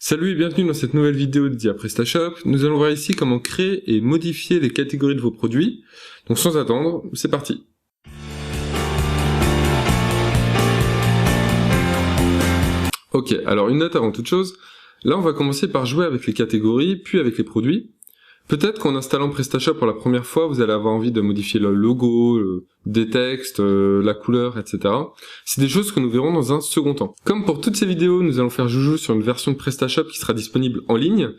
Salut et bienvenue dans cette nouvelle vidéo dédiée à PrestaShop. Nous allons voir ici comment créer et modifier les catégories de vos produits. Donc sans attendre, c'est parti. Ok, alors une note avant toute chose. Là on va commencer par jouer avec les catégories, puis avec les produits. Peut-être qu'en installant PrestaShop pour la première fois, vous allez avoir envie de modifier le logo, des textes, la couleur, etc. C'est des choses que nous verrons dans un second temps. Comme pour toutes ces vidéos, nous allons faire joujou sur une version de PrestaShop qui sera disponible en ligne.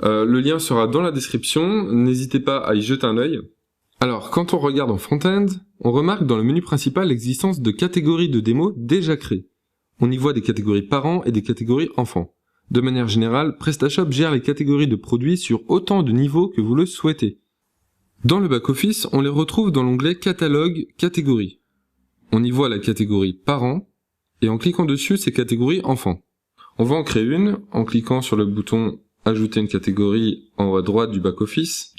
Le lien sera dans la description, n'hésitez pas à y jeter un œil. Alors, quand on regarde en front-end, on remarque dans le menu principal l'existence de catégories de démo déjà créées. On y voit des catégories parents et des catégories enfants. De manière générale, PrestaShop gère les catégories de produits sur autant de niveaux que vous le souhaitez. Dans le back-office, on les retrouve dans l'onglet Catalogue, catégories. On y voit la catégorie parents, et en cliquant dessus, c'est catégorie enfants. On va en créer une, en cliquant sur le bouton Ajouter une catégorie en haut à droite du back-office.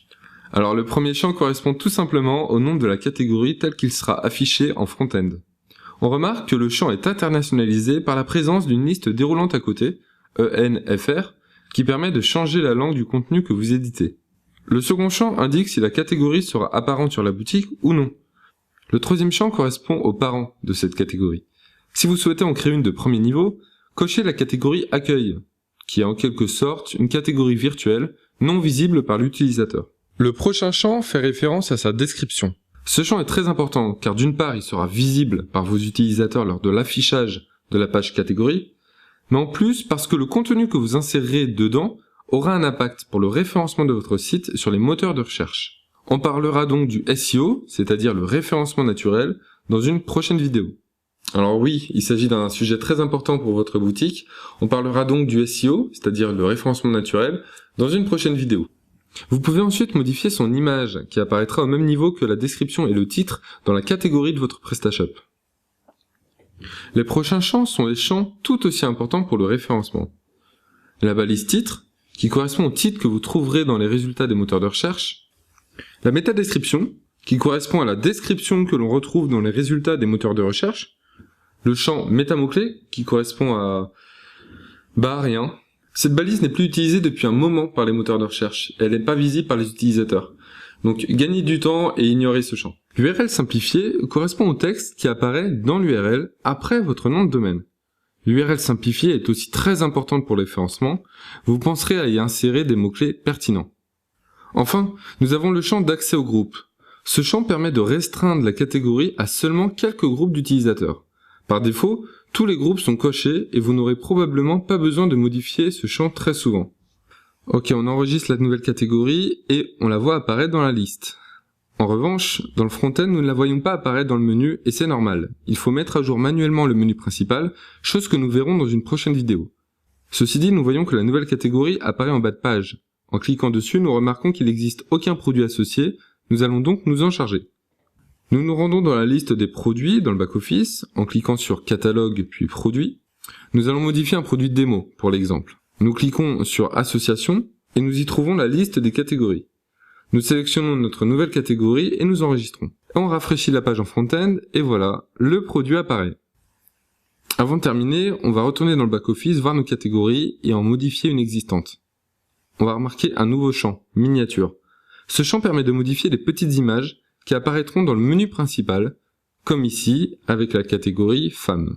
Alors le premier champ correspond tout simplement au nom de la catégorie tel qu'il sera affiché en front-end. On remarque que le champ est internationalisé par la présence d'une liste déroulante à côté, ENFR, qui permet de changer la langue du contenu que vous éditez. Le second champ indique si la catégorie sera apparente sur la boutique ou non. Le troisième champ correspond aux parents de cette catégorie. Si vous souhaitez en créer une de premier niveau, cochez la catégorie Accueil, qui est en quelque sorte une catégorie virtuelle non visible par l'utilisateur. Le prochain champ fait référence à sa description. Ce champ est très important car d'une part il sera visible par vos utilisateurs lors de l'affichage de la page catégorie, mais en plus parce que le contenu que vous insérerez dedans aura un impact pour le référencement de votre site sur les moteurs de recherche. On parlera donc du SEO, c'est-à-dire le référencement naturel, dans une prochaine vidéo. Alors oui, il s'agit d'un sujet très important pour votre boutique. On parlera donc du SEO, c'est-à-dire le référencement naturel, dans une prochaine vidéo. Vous pouvez ensuite modifier son image, qui apparaîtra au même niveau que la description et le titre dans la catégorie de votre PrestaShop. Les prochains champs sont des champs tout aussi importants pour le référencement. La balise titre, qui correspond au titre que vous trouverez dans les résultats des moteurs de recherche. La métadescription, qui correspond à la description que l'on retrouve dans les résultats des moteurs de recherche. Le champ métamot-clé, qui correspond à rien. Cette balise n'est plus utilisée depuis un moment par les moteurs de recherche. Elle n'est pas visible par les utilisateurs. Donc gagnez du temps et ignorez ce champ. L'URL simplifié correspond au texte qui apparaît dans l'URL après votre nom de domaine. L'URL simplifiée est aussi très importante pour le référencement. Vous penserez à y insérer des mots-clés pertinents. Enfin, nous avons le champ d'accès au groupe. Ce champ permet de restreindre la catégorie à seulement quelques groupes d'utilisateurs. Par défaut, tous les groupes sont cochés et vous n'aurez probablement pas besoin de modifier ce champ très souvent. Ok, on enregistre la nouvelle catégorie et on la voit apparaître dans la liste. En revanche, dans le front-end, nous ne la voyons pas apparaître dans le menu et c'est normal. Il faut mettre à jour manuellement le menu principal, chose que nous verrons dans une prochaine vidéo. Ceci dit, nous voyons que la nouvelle catégorie apparaît en bas de page. En cliquant dessus, nous remarquons qu'il n'existe aucun produit associé, nous allons donc nous en charger. Nous nous rendons dans la liste des produits dans le back-office, en cliquant sur Catalogue puis Produits. Nous allons modifier un produit de démo, pour l'exemple. Nous cliquons sur Association et nous y trouvons la liste des catégories. Nous sélectionnons notre nouvelle catégorie et nous enregistrons. On rafraîchit la page en front-end et voilà, le produit apparaît. Avant de terminer, on va retourner dans le back-office, voir nos catégories et en modifier une existante. On va remarquer un nouveau champ, miniature. Ce champ permet de modifier les petites images qui apparaîtront dans le menu principal, comme ici avec la catégorie femmes.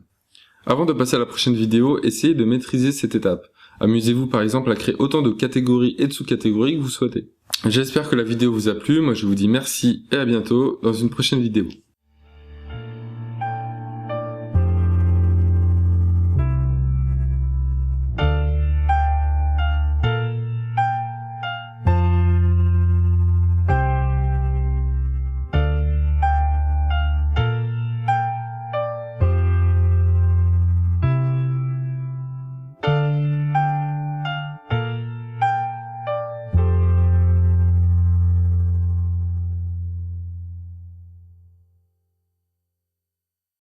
Avant de passer à la prochaine vidéo, essayez de maîtriser cette étape. Amusez-vous par exemple à créer autant de catégories et de sous-catégories que vous souhaitez. J'espère que la vidéo vous a plu, moi je vous dis merci et à bientôt dans une prochaine vidéo.